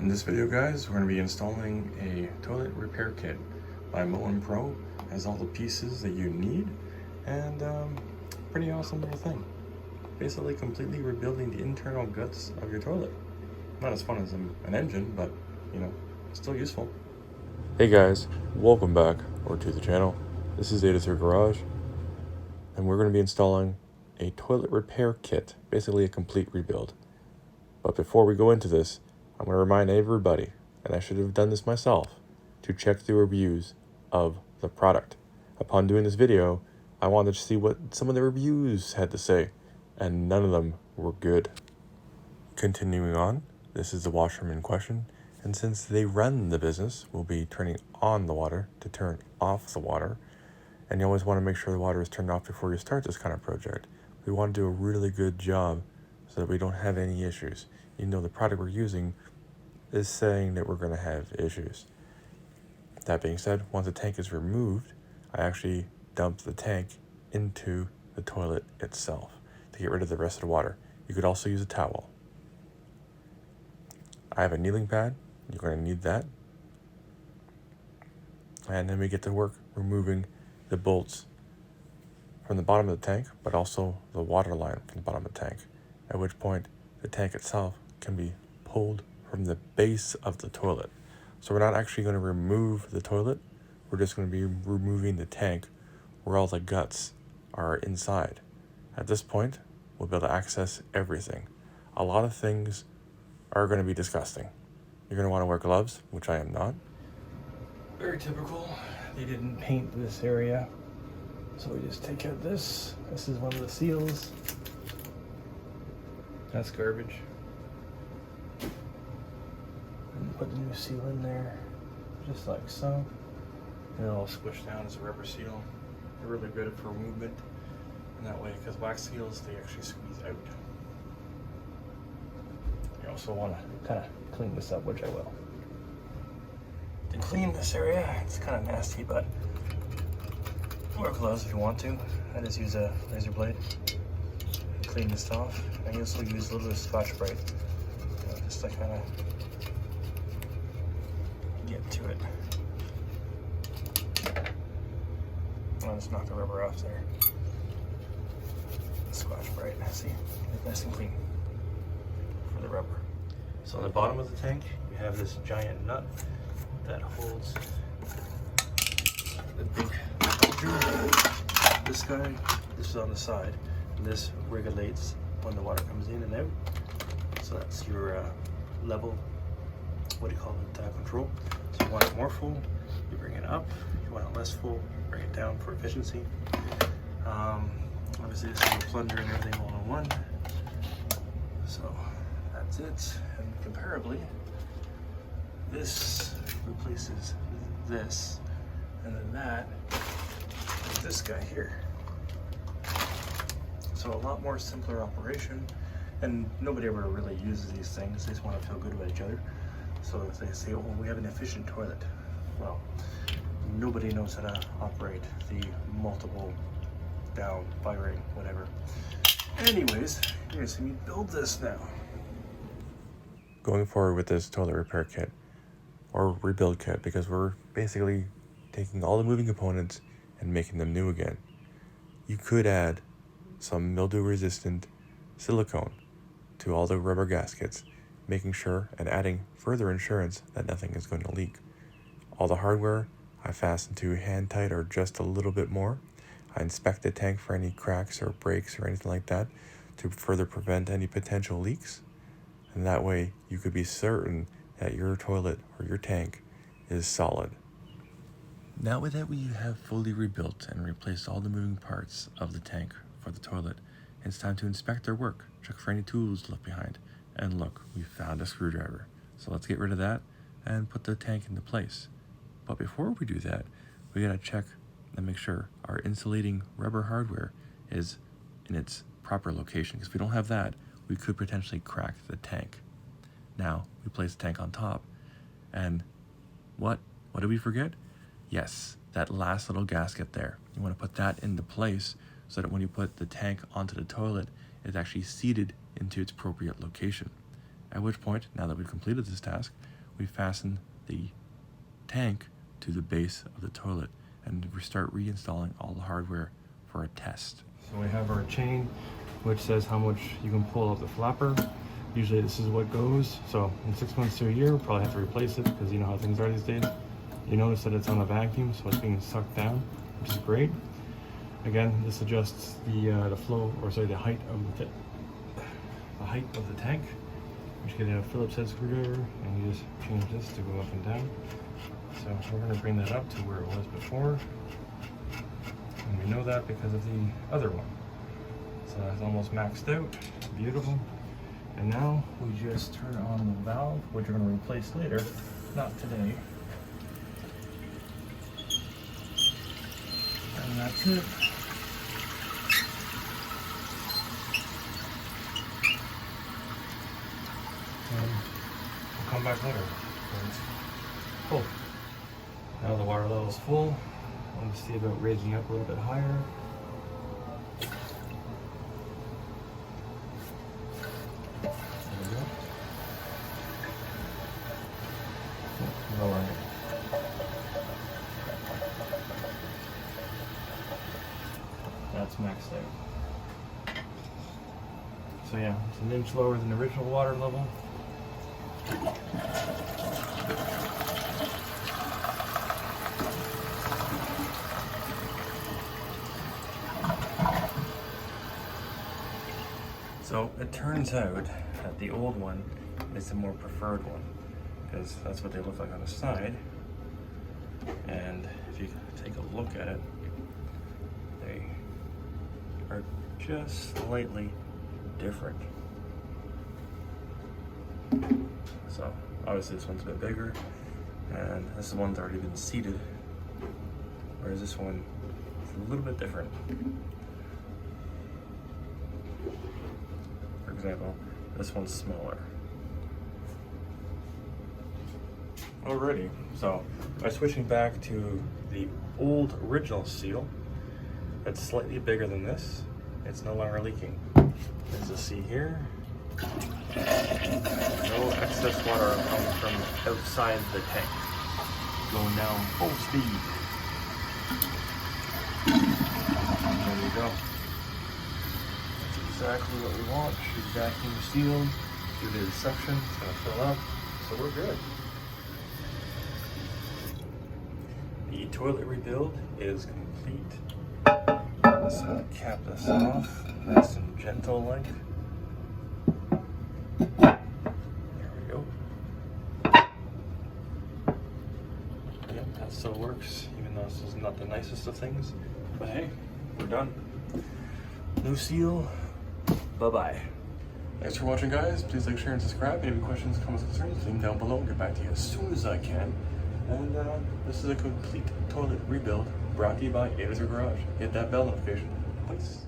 In this video, guys, we're going to be installing a toilet repair kit by Moen Pro. It has all the pieces that you need, and pretty awesome little thing. Basically completely rebuilding the internal guts of your toilet. Not as fun as an engine, but you know, still useful. Hey guys, welcome back to the channel. This is Data Garage, and we're going to be installing a toilet repair kit, basically a complete rebuild. But before we go into this, I'm going to remind everybody, and I should have done this myself, to check the reviews of the product. Upon doing this video, I wanted to see what some of the reviews had to say, and none of them were good. Continuing on, this is the washroom in question, and since they run the business, we'll be turning on the water to turn off the water, and you always want to make sure the water is turned off before you start this kind of project. We want to do a really good job so that we don't have any issues, even though the product we're using is saying that we're going to have issues. That being said, once the tank is removed, I actually dump the tank into the toilet itself to get rid of the rest of the water. You could also use a towel. I have a kneeling pad. You're going to need that. And then we get to work removing the bolts from the bottom of the tank, but also the water line from the bottom of the tank, at which point the tank itself can be pulled from the base of the toilet. So we're not actually going to remove the toilet, we're just going to be removing the tank where all the guts are inside. At this point, we'll be able to access everything. A lot of things are going to be disgusting. You're going to want to wear gloves, which I am not. Very typical. They didn't paint this area, so we just take out this. This is one of the seals. That's garbage. And put the new seal in there, just like so. And it'll squish down as a rubber seal. They're really good for movement, and that way, because wax seals, they actually squeeze out. You also want to kind of clean this up, which I will. To clean this area, it's kind of nasty, but wear gloves if you want to. I just use a razor blade to clean this off. I also use a little bit of Scotch-Brite, just to kind of get to it. I'll just knock the rubber off there. Scotch-Brite, see, it's nice and clean for the rubber. So on the bottom of the tank, you have this giant nut that holds the big bulger. This guy, this is on the side, and this regulates when the water comes in and out. So that's your level, what do you call it, control. So you want it more full, you bring it up. If you want it less full, bring it down for efficiency. Obviously this is a plunger and everything all in one. So that's it. And comparably, this replaces this, and then that is this guy here. So a lot more simpler operation, and nobody ever really uses these things. They just want to feel good about each other. So if they say, oh, we have an efficient toilet. Well, nobody knows how to operate the multiple down, firing, whatever. Anyways, you're gonna see me build this now. Going forward with this toilet repair kit, or rebuild kit, because we're basically taking all the moving components and making them new again. You could add some mildew resistant silicone to all the rubber gaskets, making sure and adding further insurance that nothing is going to leak. All the hardware I fasten to hand tight or just a little bit more. I inspect the tank for any cracks or breaks or anything like that to further prevent any potential leaks. And that way you could be certain that your toilet or your tank is solid. Now that we have fully rebuilt and replaced all the moving parts of the tank for the toilet, it's time to inspect their work, check for any tools left behind. And look, we found a screwdriver. So let's get rid of that and put the tank into place. But before we do that, we gotta check and make sure our insulating rubber hardware is in its proper location. Because if we don't have that, we could potentially crack the tank. Now, we place the tank on top, and what did we forget? Yes, that last little gasket there. You want to put that into place so that when you put the tank onto the toilet, it's actually seated into its appropriate location. At which point, now that we've completed this task, we fasten the tank to the base of the toilet and we start reinstalling all the hardware for a test. So we have our chain, which says how much you can pull out the flapper. Usually this is what goes. So in 6 months to a year, we'll probably have to replace it because you know how things are these days. You notice that it's on a vacuum, so it's being sucked down, which is great. Again, this adjusts the flow, or sorry, the height of the tank. You get a Phillips head screwdriver, and you just change this to go up and down. So we're going to bring that up to where it was before, and we know that because of the other one. So that's almost maxed out. Beautiful. And now we just turn on the valve, which we're going to replace later, not today. And that's it. And we'll come back later. It's full. Now the water level is full. I'm going to see about raising up a little bit higher. There we go. Lowering it. That's maxed out. So yeah, it's an inch lower than the original water level. So it turns out that the old one is the more preferred one because that's what they look like on the side. And if you take a look at it, they are just slightly different. So obviously this one's a bit bigger, and this one's already been seated, whereas this one is a little bit different. For example, this one's smaller. Alrighty, so by switching back to the old original seal, it's slightly bigger than this. It's no longer leaking. As you see here, no excess water coming from outside the tank. Going down full speed. There you go. That's exactly what we want. She's vacuum sealed. Due to the suction, it's going to fill up. So we're good. The toilet rebuild is complete. Let's cap this off, nice and gentle like. There we go. Yep, that still works, even though this is not the nicest of things. But hey, we're done. New seal, bye-bye. Thanks for watching, guys. Please like, share, and subscribe. If you have questions, comments, concerns, leave them down below. I'll get back to you as soon as I can. And this is a complete toilet rebuild brought to you by Actuator Garage. Hit that bell notification. Peace.